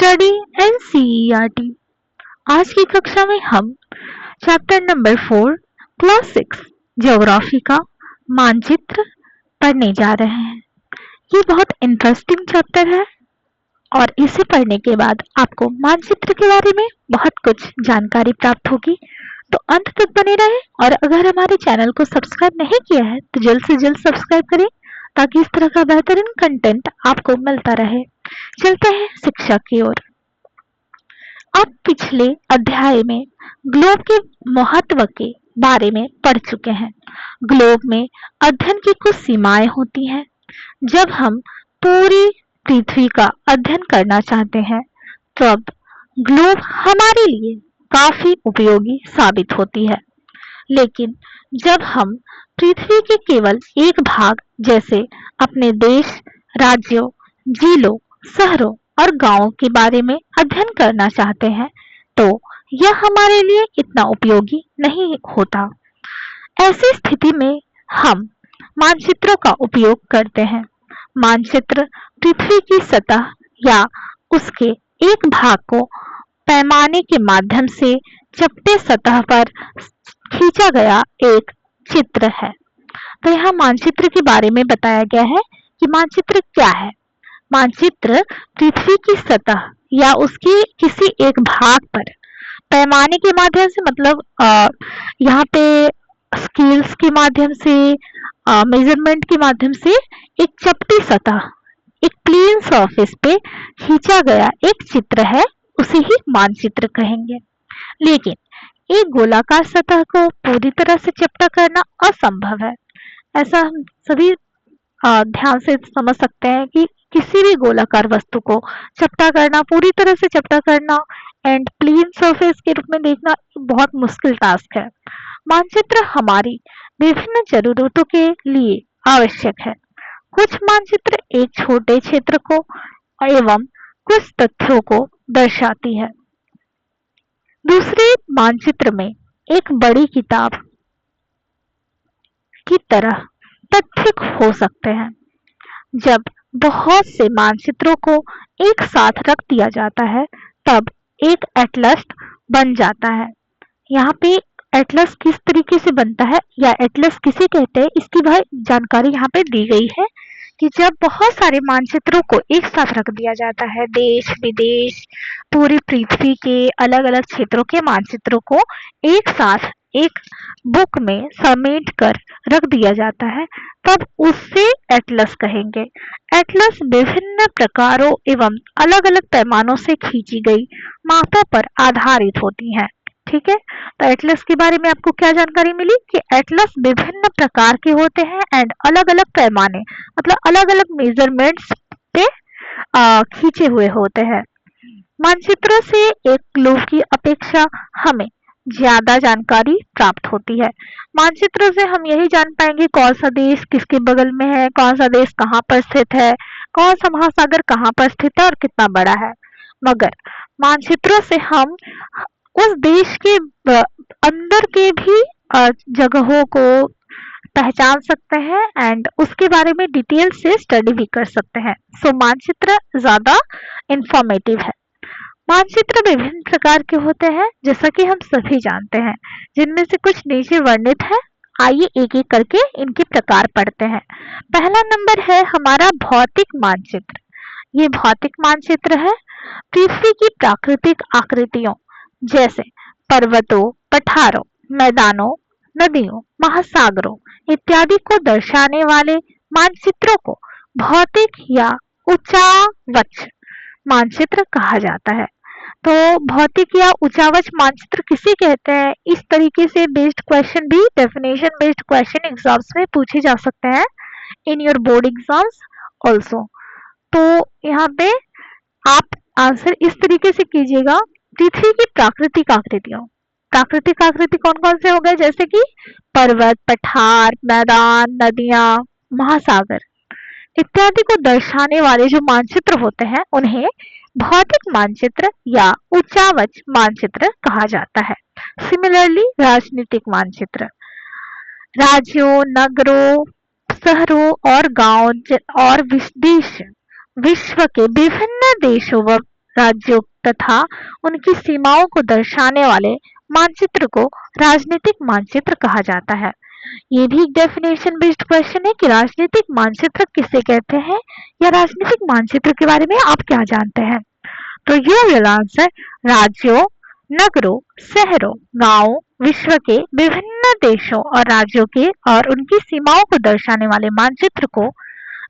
Study NCERT. आज की कक्षा में हम चैप्टर नंबर 4 क्लास 6 ज्योग्राफी का मानचित्र पढ़ने जा रहे हैं। ये बहुत इंटरेस्टिंग चैप्टर है और इसे पढ़ने के बाद आपको मानचित्र के बारे में बहुत कुछ जानकारी प्राप्त होगी। तो अंत तक बने रहें और अगर हमारे चैनल को सब्सक्राइब नहीं किया है तो जल्द से जल्द सब्सक्राइब करें ताकि इस तरह का बेहतरीन कंटेंट आपको मिलता रहे। चलते हैं शिक्षा की ओर। अब पिछले अध्याय में ग्लोब के महत्व के बारे में पढ़ चुके हैं। ग्लोब में अध्ययन की कुछ सीमाएं होती हैं। जब हम पूरी पृथ्वी का अध्ययन करना चाहते हैं तब ग्लोब हमारे लिए काफी उपयोगी साबित होती है, लेकिन जब हम पृथ्वी के केवल एक भाग जैसे अपने देश, राज्यों, जिलों, शहरों और गांवों के बारे में अध्ययन करना चाहते हैं तो यह हमारे लिए इतना उपयोगी नहीं होता। ऐसी स्थिति में हम मानचित्रों का उपयोग करते हैं। मानचित्र पृथ्वी की सतह या उसके एक भाग को पैमाने के माध्यम से चपटे सतह पर खींचा गया एक चित्र है। तो यहाँ मानचित्र के बारे में बताया गया है कि मानचित्र क्या है। मानचित्र पृथ्वी की सतह या उसके किसी एक भाग पर पैमाने के माध्यम से, मतलब यहाँ पे स्केल्स के माध्यम से, मेजरमेंट के माध्यम से एक चपटी सतह, एक प्लेन सरफेस पे खींचा गया एक चित्र है, उसे ही मानचित्र कहेंगे। लेकिन एक गोलाकार सतह को पूरी तरह से चपटा करना असंभव है। ऐसा हम सभी ध्यान से समझ सकते हैं कि किसी भी गोलाकार वस्तु को चपटा करना, पूरी तरह से चपटा करना एंड प्लेन सरफेस के रूप में देखना बहुत मुश्किल टास्क है। मानचित्र हमारी विभिन्न जरूरतों के लिए आवश्यक है। कुछ मानचित्र एक छोटे क्षेत्र को एवं कुछ तथ्यों को दर्शाती है। दूसरे मानचित्र में एक बड़ी किताब की तरह तथ्य हो सकते हैं। जब बहुत से मानचित्रों को एक साथ रख दिया जाता है तब एक एटलस बन जाता है। यहाँ पे एटलस किस तरीके से बनता है या एटलस किसे कहते हैं, इसकी भाई जानकारी यहाँ पे दी गई है कि जब बहुत सारे मानचित्रों को एक साथ रख दिया जाता है, देश विदेश पूरी पृथ्वी के अलग अलग क्षेत्रों के मानचित्रों को एक साथ एक बुक में समेट कर रख दिया जाता है, तब उससे एटलस कहेंगे। एटलस विभिन्न प्रकारों एवं अलग अलग पैमानों से खींची गई मापों पर आधारित होती हैं। ठीक है, तो एटलस के बारे में आपको क्या जानकारी मिली कि एटलस विभिन्न प्रकार के होते हैं एंड अलग अलग पैमाने, मतलब अलग अलग मेजरमेंट्स पे खींचे हुए होते हैं। मानचित्रों से एक ग्लोब की अपेक्षा हमें ज्यादा जानकारी प्राप्त होती है। मानचित्रों से हम यही जान पाएंगे कौन सा देश किसके बगल में है, कौन सा देश कहाँ पर स्थित है, कौन सा महासागर कहाँ पर स्थित है और कितना बड़ा है। मगर मानचित्रों से हम उस देश के अंदर के भी जगहों को पहचान सकते हैं एंड उसके बारे में डिटेल से स्टडी भी कर सकते हैं। सो मानचित्र ज्यादा इंफॉर्मेटिव है। मानचित्र विभिन्न प्रकार के होते हैं जैसा कि हम सभी जानते हैं, जिनमें से कुछ नीचे वर्णित है। आइए एक एक करके इनके प्रकार पढ़ते हैं। पहला नंबर है हमारा भौतिक मानचित्र। ये भौतिक मानचित्र है पृथ्वी की प्राकृतिक आकृतियों जैसे पर्वतों, पठारों, मैदानों, नदियों, महासागरों इत्यादि को दर्शाने वाले मानचित्रों को भौतिक या उचावच मानचित्र कहा जाता है। तो भौतिक या उचावच मानचित्र किसे कहते हैं, इस तरीके से बेस्ड क्वेश्चन भी, डेफिनेशन बेस्ड क्वेश्चन एग्जाम्स में पूछे जा सकते हैं in your board exams also. तो यहाँ पे आप आंसर इस तरीके से कीजिएगा, पृथ्वी की प्राकृतिक आकृतियों। प्राकृतिक आकृति कौन कौन से हो गए, जैसे कि पर्वत, पठार, मैदान, नदियां, महासागर इत्यादि को दर्शाने वाले जो मानचित्र होते हैं उन्हें भौतिक मानचित्र या उचावच मानचित्र कहा जाता है। सिमिलरली राजनीतिक मानचित्र राज्यों, नगरों, शहरों और गांव और विश्व के विभिन्न देशों व राज्यों तथा उनकी सीमाओं को दर्शाने वाले मानचित्र को राजनीतिक मानचित्र कहा जाता है। ये भी एक डेफिनेशन बेस्ड क्वेश्चन है कि राजनीतिक मानचित्र किसे कहते हैं या राजनीतिक मानचित्र के बारे में आप क्या जानते हैं। तो ये विल आंसर राज्यों, नगरों, शहरों, गांवों, विश्व के विभिन्न देशों और राज्यों के और उनकी सीमाओं को दर्शाने वाले मानचित्र को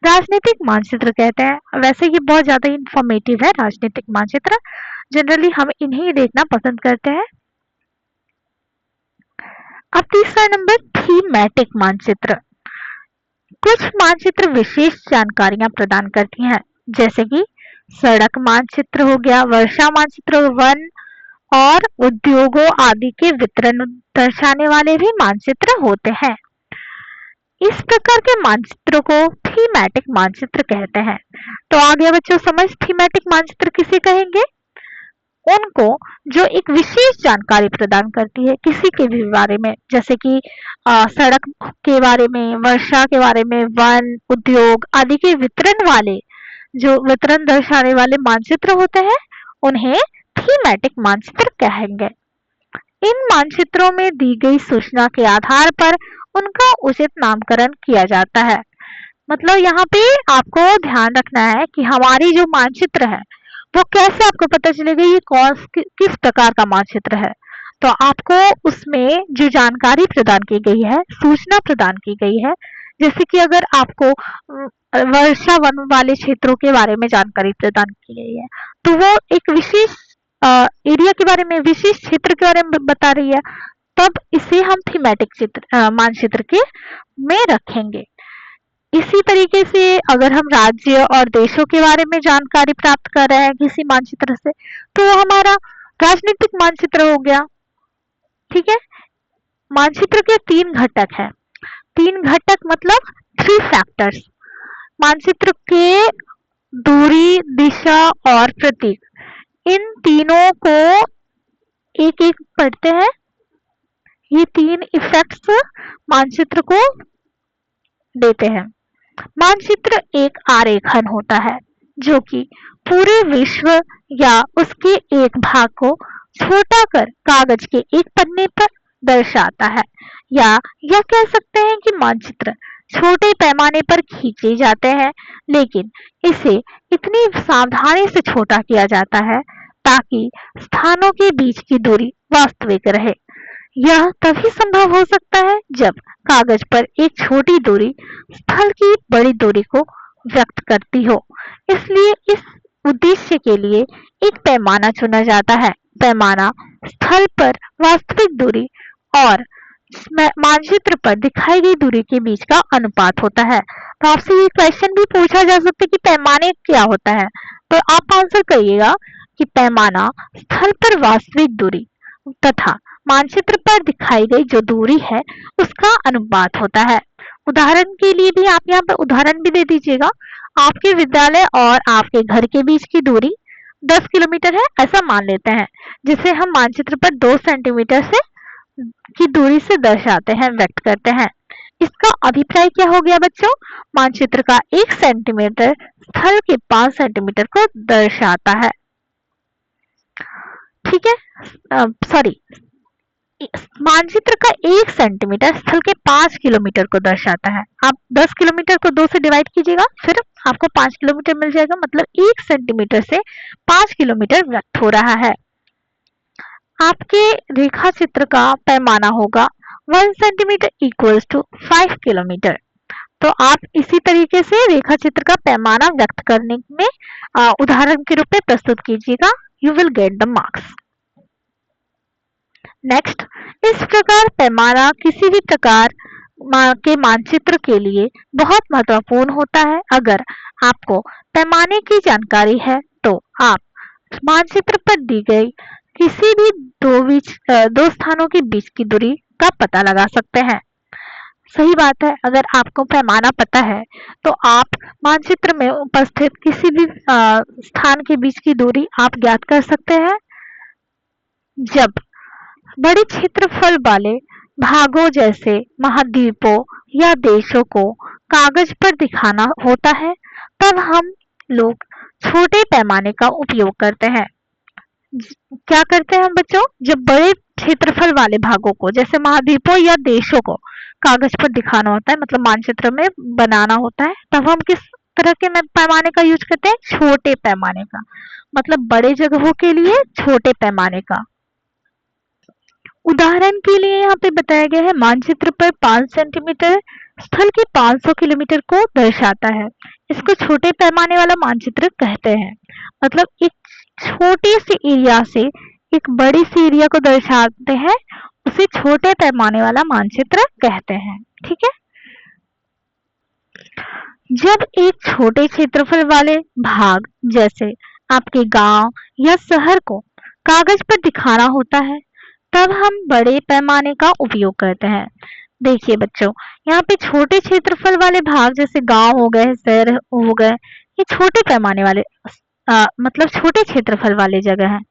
राजनीतिक मानचित्र कहते हैं। वैसे ये बहुत ज्यादा इंफॉर्मेटिव है राजनीतिक मानचित्र, जनरली हम इन्हें देखना पसंद करते हैं। अब तीसरा नंबर थीमेटिक मानचित्र। कुछ मानचित्र विशेष जानकारियां प्रदान करती हैं, जैसे कि सड़क मानचित्र हो गया, वर्षा मानचित्र, वन और उद्योगों आदि के वितरण दर्शाने वाले भी मानचित्र होते हैं। इस प्रकार के मानचित्रों को थीमेटिक मानचित्र कहते हैं। तो आ गया बच्चों समझ थीमेटिक मानचित्र किसे कहेंगे? उनको जो एक विशेष जानकारी प्रदान करती है किसी के भी बारे में, जैसे कि सड़क के बारे में, वर्षा के बारे में, वन, उद्योग आदि के वितरण वाले जो वितरण दर्शाने वाले मानचित्र होते हैं उन्हें थीमेटिक मानचित्र कहेंगे। इन मानचित्रों में दी गई सूचना के आधार पर उनका उचित नामकरण किया जाता है। मतलब यहाँ पे आपको ध्यान रखना है कि हमारी जो मानचित्र है वो कैसे आपको पता चलेगा ये किस प्रकार का मानचित्र है। तो आपको उसमें जो जानकारी प्रदान की गई है, सूचना प्रदान की गई है, जैसे कि अगर आपको वर्षा वन वाले क्षेत्रों के बारे में जानकारी प्रदान की गई है तो वो एक विशेष एरिया के बारे में, विशेष क्षेत्र के बारे में बता रही है, तब इसे हम थीमेटिक मानचित्र के में रखेंगे। इसी तरीके से अगर हम राज्य और देशों के बारे में जानकारी प्राप्त कर रहे हैं किसी मानचित्र से तो वो हमारा राजनीतिक मानचित्र हो गया। ठीक है, मानचित्र के 3 घटक हैं। 3 घटक मतलब 3 फैक्टर्स। मानचित्र के दूरी, दिशा और प्रतीक, इन तीनों को एक एक पढ़ते हैं। ये 3 इफेक्ट्स मानचित्र को देते हैं। मानचित्र एक आरेखन होता है जो कि पूरे विश्व या उसके एक भाग को छोटा कर कागज के एक पन्ने पर दर्शाता है, या यह कह सकते हैं कि मानचित्र छोटे पैमाने पर खींचे जाते हैं, लेकिन इसे इतनी सावधानी से छोटा किया जाता है ताकि स्थानों के बीच की दूरी वास्तविक रहे। यह तभी संभव हो सकता है जब कागज पर एक छोटी दूरी स्थल की बड़ी दूरी को व्यक्त करती हो। इसलिए इस उद्देश्य के लिए एक पैमाना चुना जाता है। पैमाना स्थल पर वास्तविक दूरी और मानचित्र पर दिखाई गई दूरी के बीच का अनुपात होता है। तो आपसे ये क्वेश्चन भी पूछा जा सकता है कि पैमाने क्या होता है, तो आप आंसर करिएगा कि पैमाना स्थल पर वास्तविक दूरी तथा मानचित्र पर दिखाई गई जो दूरी है उसका अनुपात होता है। उदाहरण के लिए भी आप यहाँ पर उदाहरण भी दे दीजिएगा। आपके विद्यालय और आपके घर के बीच की दूरी 10 किलोमीटर है, ऐसा मान लेते हैं, जिसे हम मानचित्र पर 2 सेंटीमीटर से की दूरी से दर्शाते हैं, व्यक्त करते हैं। इसका अभिप्राय क्या हो गया बच्चों? मानचित्र का 1 सेंटीमीटर स्थल के 5 सेंटीमीटर को दर्शाता है। ठीक है, सॉरी, मानचित्र का 1 सेंटीमीटर स्थल के 5 किलोमीटर को दर्शाता है। आप 10 किलोमीटर को 2 से डिवाइड कीजिएगा, फिर आपको 5 किलोमीटर मिल जाएगा। मतलब 1 सेंटीमीटर से 5 किलोमीटर व्यक्त हो रहा है। आपके रेखा चित्र का पैमाना होगा 1 सेंटीमीटर इक्वल्स टू 5 किलोमीटर। तो आप इसी तरीके से रेखा चित्र का पैमाना व्यक्त करने में उदाहरण के रूप में प्रस्तुत कीजिएगा। You will get the marks. Next, इस प्रकार पैमाना किसी भी प्रकार के मानचित्र के लिए बहुत महत्वपूर्ण होता है। अगर आपको पैमाने की जानकारी है तो आप मानचित्र पर दी गई किसी भी दो स्थानों के बीच की दूरी का पता लगा सकते हैं। सही बात है, अगर आपको पैमाना पता है तो आप मानचित्र में उपस्थित किसी भी स्थान के बीच की दूरी आप ज्ञात कर सकते हैं। जब बड़े क्षेत्रफल वाले भागों जैसे महाद्वीपों या देशों को कागज पर दिखाना होता है तब हम लोग छोटे पैमाने का उपयोग करते हैं। क्या करते हैं हम बच्चों, जब बड़े क्षेत्रफल वाले भागों को जैसे महाद्वीपों या देशों को कागज पर दिखाना होता है, मतलब मानचित्र में बनाना होता है, तब हम किस तरह के पैमाने का यूज करते हैं, छोटे पैमाने का, मतलब बड़े जगहों के लिए छोटे पैमाने का। उदाहरण के लिए यहाँ पे बताया गया है मानचित्र पर 5 सेंटीमीटर स्थल के 500 किलोमीटर को दर्शाता है। इसको छोटे पैमाने वाला मानचित्र कहते हैं। मतलब एक छोटे से एरिया से एक बड़ी सी एरिया को दर्शाते हैं, उसे छोटे पैमाने वाला मानचित्र कहते हैं। ठीक है। जब एक छोटे क्षेत्रफल वाले भाग जैसे आपके गांव या शहर को कागज पर दिखाना होता है, तब हम बड़े पैमाने का उपयोग करते हैं। देखिए बच्चों, यहाँ पे छोटे क्षेत्रफल वाले भाग जैसे गांव हो गए, शहर हो गए, ये छोटे पैमाने वाले मतलब छोटे क्षेत्रफल वाले जगह हैं।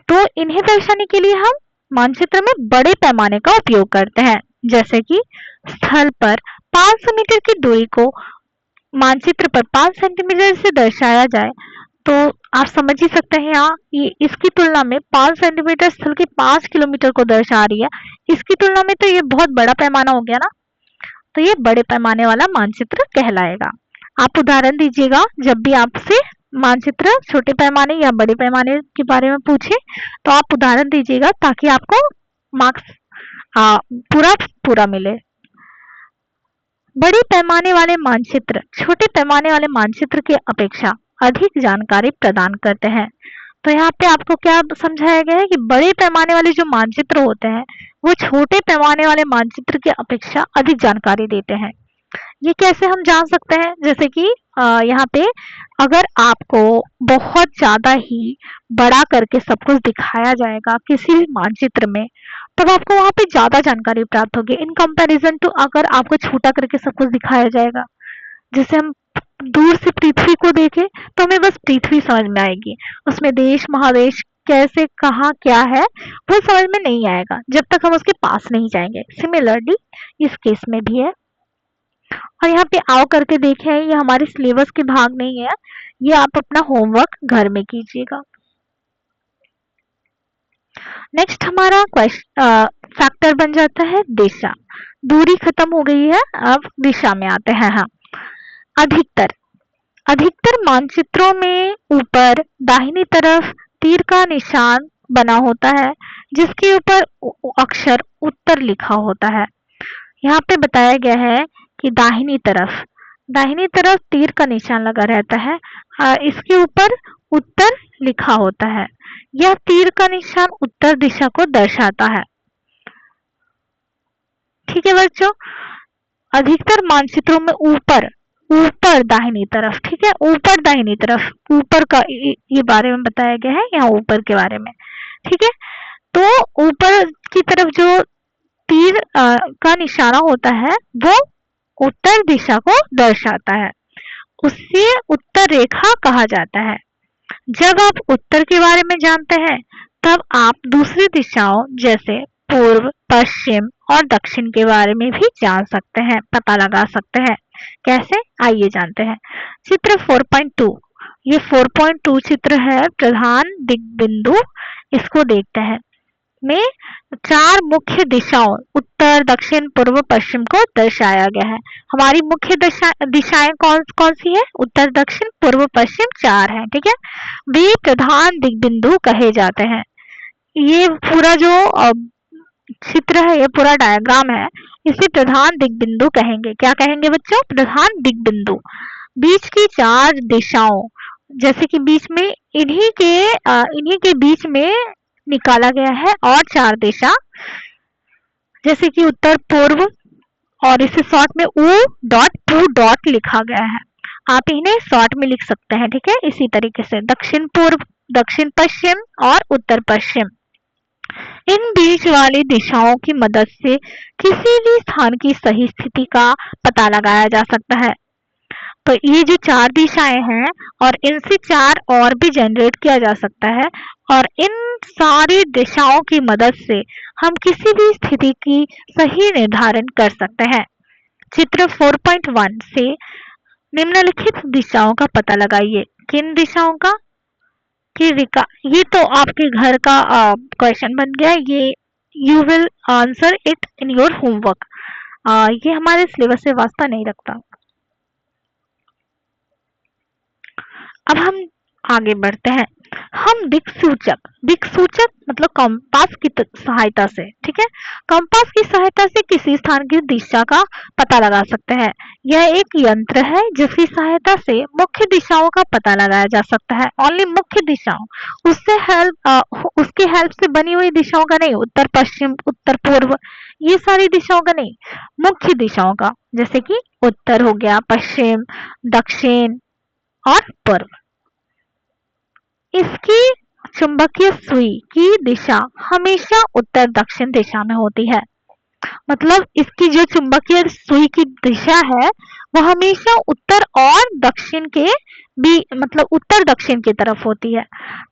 तो इन्हें दर्शाने के लिए हम मानचित्र में बड़े पैमाने का उपयोग करते हैं। जैसे कि स्थल पर 500 मीटर की दूरी को मानचित्र पर 5 सेंटीमीटर से दर्शाया जाए, तो आप समझ ही सकते हैं यहाँ ये इसकी तुलना में 5 सेंटीमीटर स्थल के 5 किलोमीटर को दर्शा रही है। इसकी तुलना में तो ये बहुत बड़ा पैमाना हो गया ना, तो ये बड़े पैमाने वाला मानचित्र कहलाएगा। आप उदाहरण दीजिएगा जब भी आपसे मानचित्र छोटे पैमाने या बड़े पैमाने के बारे में पूछे, तो आप उदाहरण दीजिएगा ताकि आपको मार्क्स पूरा पूरा मिले। बड़े पैमाने वाले मानचित्र छोटे पैमाने वाले मानचित्र की अपेक्षा अधिक जानकारी प्रदान करते हैं। तो यहाँ पे आपको क्या समझाया गया है कि बड़े पैमाने वाले जो मानचित्र होते हैं वो छोटे पैमाने वाले मानचित्र की अपेक्षा अधिक जानकारी देते हैं। ये कैसे हम जान सकते हैं, जैसे कि यहाँ पे अगर आपको बहुत ज्यादा ही बड़ा करके सब कुछ दिखाया जाएगा किसी भी मानचित्र में, तब आपको वहां पे ज्यादा जानकारी प्राप्त होगी इन कंपैरिजन टू अगर आपको छोटा करके सब कुछ दिखाया जाएगा। जैसे हम दूर से पृथ्वी को देखें तो हमें बस पृथ्वी समझ में आएगी, उसमें देश महादेश कैसे कहाँ क्या है वो समझ में नहीं आएगा जब तक हम उसके पास नहीं जाएंगे। सिमिलरली इस केस में भी है। और यहाँ पे आओ करके देखें, ये हमारे सिलेबस के भाग नहीं है, ये आप अपना होमवर्क घर में कीजिएगा। नेक्स्ट हमारा फैक्टर बन जाता है दिशा। दूरी खत्म हो गई है, अब दिशा में आते हैं। हाँ, अधिकतर मानचित्रों में ऊपर दाहिनी तरफ तीर का निशान बना होता है जिसके ऊपर अक्षर उत्तर लिखा होता है। यहाँ पे बताया गया है कि दाहिनी तरफ तीर का निशान लगा रहता है, इसके ऊपर उत्तर लिखा होता है। यह तीर का निशान उत्तर दिशा को दर्शाता है। ठीक है बच्चों, अधिकतर मानचित्रों में ऊपर दाहिनी तरफ, ठीक है, ऊपर दाहिनी तरफ, ऊपर का ये बारे में बताया गया है, यहाँ ऊपर के बारे में। ठीक है, तो ऊपर की तरफ जो तीर का निशाना होता है वो उत्तर दिशा को दर्शाता है, उसे उत्तर रेखा कहा जाता है। जब आप उत्तर के बारे में जानते हैं तब आप दूसरी दिशाओं जैसे पूर्व, पश्चिम और दक्षिण के बारे में भी जान सकते हैं, पता लगा सकते हैं। कैसे, आइए जानते हैं। चित्र 4.2, ये 4.2 चित्र है, प्रधान दिग्बिंदु। इसको देखते हैं। में 4 मुख्य दिशाओं उत्तर, दक्षिण, पूर्व, पश्चिम को दर्शाया गया है। हमारी मुख्य दिशाएं कौन कौन सी है, उत्तर, दक्षिण, पूर्व, पश्चिम, 4 है। ठीक है, वे प्रधान दिग्बिंदु कहे जाते हैं। ये पूरा जो चित्र है, ये पूरा डायग्राम है, इसे प्रधान दिग्बिंदु कहेंगे। क्या कहेंगे बच्चों, प्रधान दिग्बिंदु। बीच की 4 दिशाओं, जैसे कि बीच में इन्हीं के बीच में निकाला गया है और 4 दिशा, जैसे कि उत्तर, पूर्व, और इसे शॉर्ट में U.P. लिखा गया है। आप इन्हें शॉर्ट में लिख सकते हैं। ठीक है, इसी तरीके से दक्षिण पूर्व, दक्षिण पश्चिम और उत्तर पश्चिम। इन बीच वाली दिशाओं की मदद से किसी भी स्थान की सही स्थिति का पता लगाया जा सकता है। तो ये जो 4 दिशाएं हैं और इनसे 4 और भी जनरेट किया जा सकता है, और इन सारी दिशाओं की मदद से हम किसी भी स्थिति की सही निर्धारण कर सकते हैं। चित्र 4.1 से निम्नलिखित दिशाओं का पता लगाइए। किन दिशाओं का? ये तो आपके घर का क्वेश्चन बन गया। ये you will answer it in your homework. ये हमारे सिलेबस से वास्ता नहीं रखता। अब हम आगे बढ़ते हैं। हम दिक्सूचक मतलब कंपास की सहायता से, ठीक है, कंपास की सहायता से किसी स्थान की दिशा का पता लगा सकते हैं। यह एक यंत्र है जिसकी सहायता से मुख्य दिशाओं का पता लगाया जा सकता है। ओनली मुख्य दिशाओं, उसके हेल्प से बनी हुई दिशाओं का नहीं, उत्तर पश्चिम उत्तर पूर्व ये सारी दिशाओं का नहीं, मुख्य दिशाओं का, जैसे कि उत्तर हो गया, पश्चिम, दक्षिण और पूर्व। इसकी चुंबकीय सुई की दिशा हमेशा उत्तर दक्षिण दिशा में होती है। मतलब इसकी जो चुंबकीय सुई की दिशा है वो हमेशा उत्तर और दक्षिण के भी, मतलब उत्तर दक्षिण की तरफ होती है।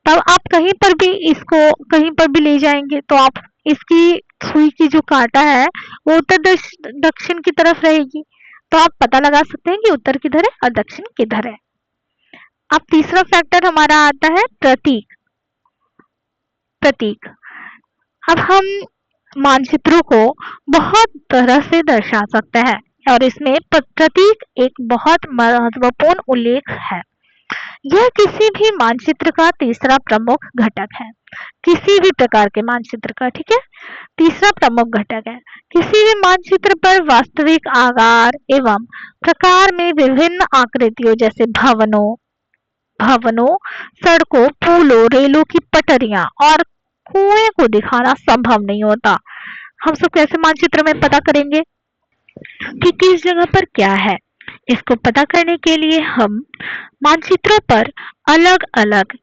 तब आप कहीं पर भी इसको कहीं पर भी ले जाएंगे तो आप इसकी सुई की जो कांटा है वो उत्तर दक्षिण की तरफ रहेगी, तो आप पता लगा सकते हैं कि उत्तर किधर है और दक्षिण किधर है। अब तीसरा फैक्टर हमारा आता है प्रतीक। अब हम मानचित्रों को बहुत तरह से दर्शा सकते हैं और इसमें प्रतीक एक बहुत महत्वपूर्ण उल्लेख है। यह किसी भी मानचित्र का तीसरा प्रमुख घटक है। किसी भी प्रकार के मानचित्र का, ठीक है, तीसरा प्रमुख घटक है। किसी भी मानचित्र पर वास्तविक आकार एवं प्रकार में विभिन्न आकृतियों जैसे भवनों, सड़कों, पुलों, रेलों की पटरियां और कुएं को दिखाना संभव नहीं होता। हम सब कैसे मानचित्र में पता करेंगे कि किस जगह पर क्या है? इसको पता करने के लिए हम मानचित्रों पर अलग अलग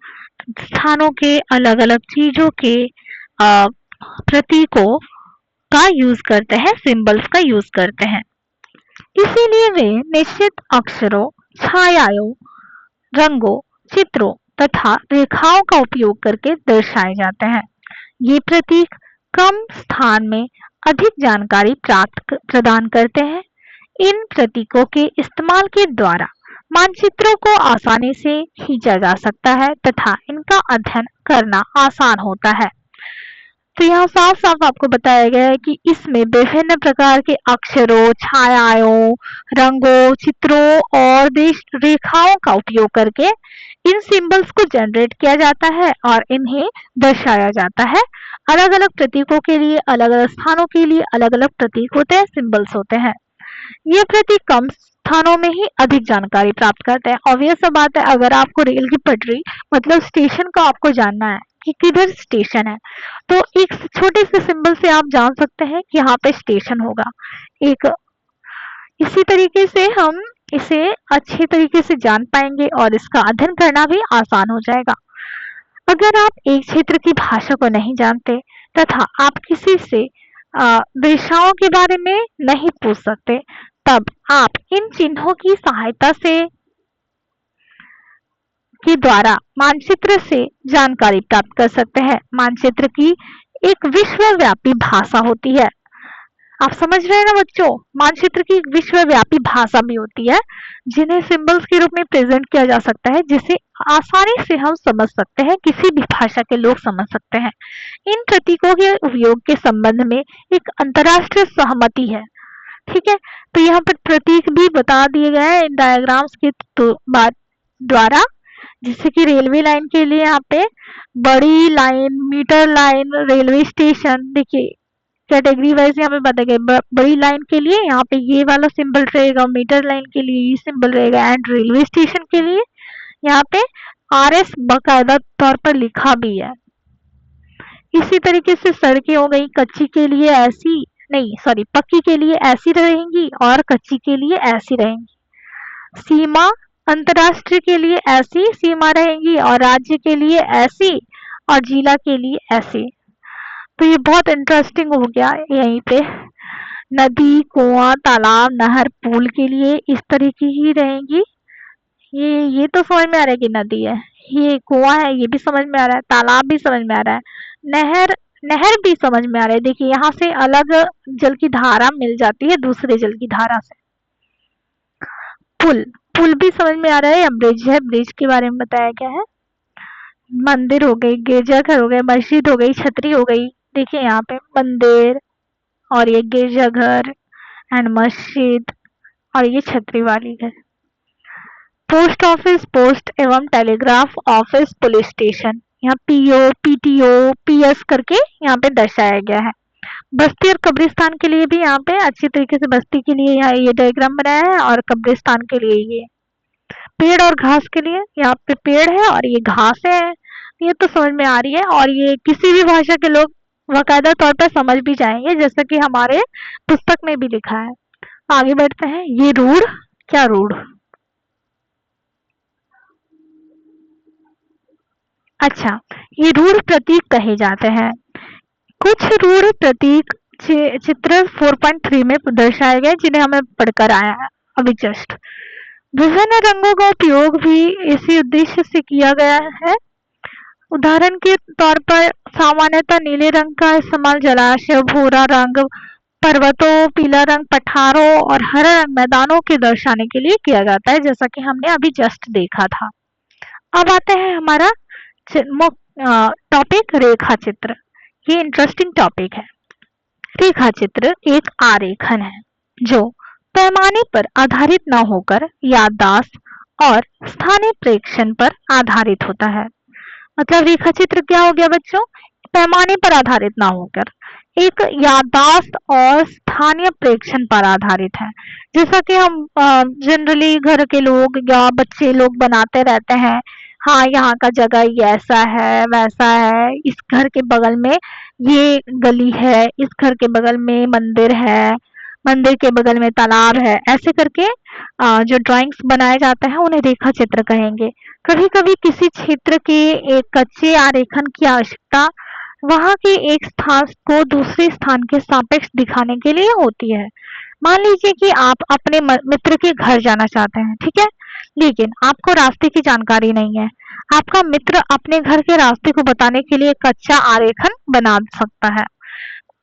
स्थानों के अलग अलग चीजों के प्रतीकों का यूज करते हैं, सिंबल्स का यूज करते हैं। इसीलिए वे निश्चित अक्षरों, छायाओं, रंगों, चित्रों तथा रेखाओं का उपयोग करके दर्शाए जाते हैं। ये प्रतीक कम स्थान में अधिक जानकारी प्रदान करते हैं। इन प्रतीकों के इस्तेमाल के द्वारा मानचित्रों को आसानी से खींचा जा सकता है तथा इनका अध्ययन करना आसान होता है। तो यहाँ साफ साफ आपको बताया गया है कि इसमें विभिन्न प्रकार के अक्षरों, छायाओं, रंगों, चित्रों और रेखाओं का उपयोग करके इन सिंबल्स को जनरेट किया जाता है और इन्हें दर्शाया जाता है। अलग अलग प्रतीकों के लिए, अलग अलग स्थानों के लिए अलग अलग प्रतीक होते हैं, सिंबल्स होते हैं। ये प्रतीक कम स्थानों में ही अधिक जानकारी प्राप्त करते हैं। ऑब्वियस सा बात है, अगर आपको रेल की पटरी मतलब स्टेशन का आपको जानना है कि किधर स्टेशन है, तो एक छोटे से सिंबल से आप जान सकते हैं कि यहाँ पे स्टेशन होगा। एक इसी तरीके से हम इसे अच्छे तरीके से जान पाएंगे और इसका अध्ययन करना भी आसान हो जाएगा। अगर आप एक क्षेत्र की भाषा को नहीं जानते तथा आप किसी से दिशाओं के बारे में नहीं पूछ सकते, तब आप इन चिन्हों की सहायता से के द्वारा मानचित्र से जानकारी प्राप्त कर सकते हैं। मानचित्र की एक विश्वव्यापी भाषा होती है। आप समझ रहे हैं ना बच्चों? मानचित्र की एक विश्वव्यापी भाषा भी होती है जिन्हें सिंबल्स के रूप में प्रेजेंट किया जा सकता है, जिसे आसानी से हम समझ सकते हैं, किसी भी भाषा के लोग समझ सकते हैं। इन प्रतीकों के उपयोग के संबंध में एक अंतरराष्ट्रीय सहमति है, ठीक है। तो यहाँ पर प्रतीक भी बता दिए गए हैं इन डायग्राम्स के द्वारा, जैसे कि रेलवे लाइन के लिए यहाँ पे बड़ी line, metre line, railway station, देखिए कैटेगरी वाइज यहाँ पे बताया गया। बड़ी लाइन के लिए यहाँ पे ये वाला सिंबल रहेगा, मीटर लाइन के लिए ये सिंबल रहेगा, एंड रेलवे स्टेशन के लिए यहाँ पे RS बाकायदा तौर पर लिखा भी है। इसी तरीके से सड़कें हो गई, कच्ची के लिए ऐसी नहीं, सॉरी, पक्की के लिए ऐसी रहेंगी और कच्ची के लिए ऐसी रहेंगी। सीमा अंतरराष्ट्रीय के लिए ऐसी सीमा रहेंगी और राज्य के लिए ऐसी और जिला के लिए ऐसी। तो ये बहुत इंटरेस्टिंग हो गया। यहीं पे नदी, कुआं, तालाब, नहर, पुल के लिए इस तरह की ही रहेंगी। ये तो समझ में आ रहा है कि नदी है, ये कुआं है ये भी समझ में आ रहा है, तालाब भी समझ में आ रहा है, नहर भी समझ में आ रहा है। देखिए यहाँ से अलग जल की धारा मिल जाती है दूसरे जल की धारा से। पुल, पुल भी समझ में आ रहा है या ब्रिज है? ब्रिज के बारे में बताया गया है। मंदिर हो गई, गिरजाघर हो गए, मस्जिद हो गई, छतरी हो गई। देखिए यहाँ पे मंदिर और ये गिरजाघर एंड मस्जिद और ये छतरी वाली घर। पोस्ट ऑफिस, पोस्ट एवं टेलीग्राफ ऑफिस, पुलिस स्टेशन। यहाँ पीओ, पीटीओ, पीएस करके यहाँ पे दर्शाया गया है। बस्ती और कब्रिस्तान के लिए भी यहाँ पे अच्छी तरीके से बस्ती के लिए यहाँ ये डायग्राम बनाया है और कब्रिस्तान के लिए ये। पेड़ और घास के लिए यहाँ पे पेड़ है और ये घास है। ये तो समझ में आ रही है और ये किसी भी भाषा के लोग बाकायदा तौर पर समझ भी जाएंगे, जैसा कि हमारे पुस्तक में भी लिखा है। आगे बढ़ते हैं। ये रूढ़, क्या रूढ़? अच्छा, ये रूढ़ प्रतीक कहे जाते हैं। कुछ रूढ़ प्रतीक चित्र 4.3 में दर्शाए गए जिन्हें हमें पढ़कर आया है अभी जस्ट। विभिन्न रंगों का उपयोग भी इसी उद्देश्य से किया गया है। उदाहरण के तौर पर सामान्यतः नीले रंग का इस्तेमाल जलाशय, भूरा रंग पर्वतों, पीला रंग पठारों और हरा रंग मैदानों के दर्शाने के लिए किया जाता है, जैसा कि हमने अभी जस्ट देखा था। अब आते हैं हमारा टॉपिक रेखा चित्र। ये इंटरेस्टिंग टॉपिक है। रेखा चित्र एक आरेखन है जो पैमाने पर आधारित न होकर याददाश्त और स्थानीय प्रेक्षण पर आधारित होता है। मतलब रेखा चित्र क्या हो गया बच्चों? पैमाने पर आधारित ना होकर एक याददाश्त और स्थानीय प्रेक्षण पर आधारित है। जैसा कि हम जनरली घर के लोग या बच्चे लोग बनाते रहते हैं, हाँ यहाँ का जगह ये ऐसा है वैसा है, इस घर के बगल में ये गली है, इस घर के बगल में मंदिर है, मंदिर के बगल में तालाब है, ऐसे करके जो ड्राइंग्स बनाए जाते हैं उन्हें रेखा चित्र कहेंगे। कभी कभी किसी क्षेत्र के एक कच्चे आरेखन की आवश्यकता वहां के एक स्थान को दूसरे स्थान के सापेक्ष दिखाने के लिए होती है। मान लीजिए कि आप अपने मित्र के घर जाना चाहते हैं, ठीक है, लेकिन आपको रास्ते की जानकारी नहीं है। आपका मित्र अपने घर के रास्ते को बताने के लिए कच्चा आरेखन बना सकता है।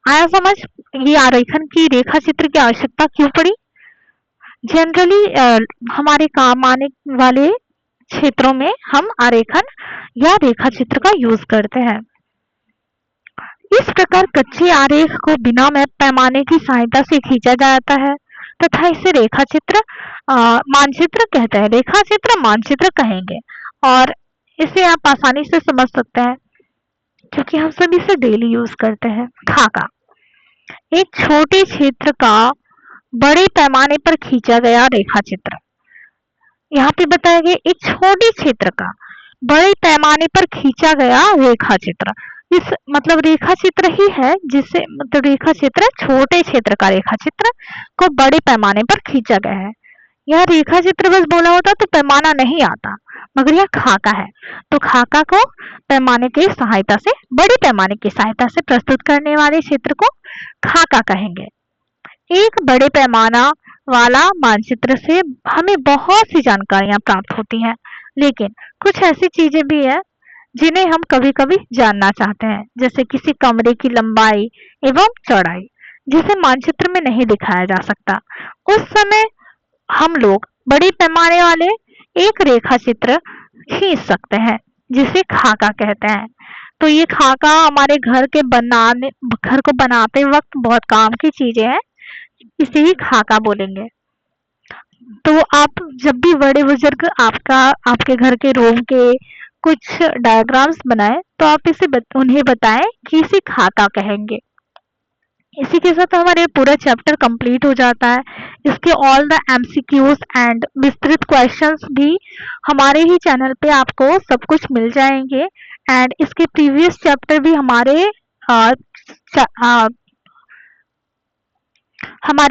आया समझ? ये आरेखन की रेखा चित्र की आवश्यकता क्यों पड़ी? जनरली हमारे काम आने वाले क्षेत्रों में हम आरेखन या रेखा चित्र का यूज करते हैं। इस प्रकार कच्चे आरेख को बिना मैप पैमाने की सहायता से खींचा जाता है तथा इसे रेखा चित्र मानचित्र कहते हैं। रेखा चित्र मानचित्र कहेंगे और इसे आप आसानी से समझ सकते हैं क्योंकि हम सभी इसे डेली यूज करते हैं। खाका, एक छोटे क्षेत्र का बड़े पैमाने पर खींचा गया रेखा चित्र। यहाँ पे बताया गया एक छोटे क्षेत्र का बड़े पैमाने पर खींचा गया रेखा चित्र। इस मतलब रेखा चित्र ही है जिससे मतलब रेखा चित्र छोटे क्षेत्र का रेखा चित्र को बड़े पैमाने पर खींचा गया है। यह रेखा चित्र बस बोला होता तो पैमाना नहीं आता, मगर यह खाका है तो खाका को पैमाने की सहायता से बड़े पैमाने की सहायता से प्रस्तुत करने वाले क्षेत्र को खाका कहेंगे। एक बड़े पैमाना वाला मानचित्र से हमें बहुत सी जानकारियां प्राप्त होती हैं, लेकिन कुछ ऐसी चीजें भी है जिन्हें हम कभी-कभी जानना चाहते हैं, जैसे किसी कमरे की लंबाई एवं चौड़ाई जिसे मानचित्र में नहीं दिखाया जा सकता। उस समय हम लोग बड़े पैमाने वाले एक रेखा चित्र खींच सकते हैं जिसे खाका कहते हैं। तो ये खाका हमारे घर को बनाते वक्त बहुत काम की चीजें हैं, इसे ही खाका बोलेंगे। तो आप जब भी बड़े बुजुर्ग आपके घर के रूम के कुछ डायग्राम्स बनाए तो आप उन्हें बताएं कि इसे खाका कहेंगे। इसी के साथ हमारे पूरा चैप्टर कंप्लीट हो जाता है। इसके ऑल द एमसीक्यूज एंड विस्तृत क्वेश्चंस भी हमारे ही चैनल पे आपको सब कुछ मिल जाएंगे एंड इसके प्रीवियस चैप्टर भी हमारे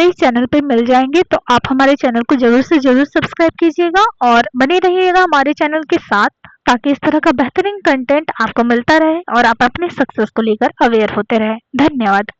इस चैनल पे मिल जाएंगे। तो आप हमारे चैनल को जरूर से जरूर सब्सक्राइब कीजिएगा और बने रहिएगा हमारे चैनल के साथ ताकि इस तरह का बेहतरीन कंटेंट आपको मिलता रहे और आप अपने सक्सेस को लेकर अवेयर होते रहे। धन्यवाद।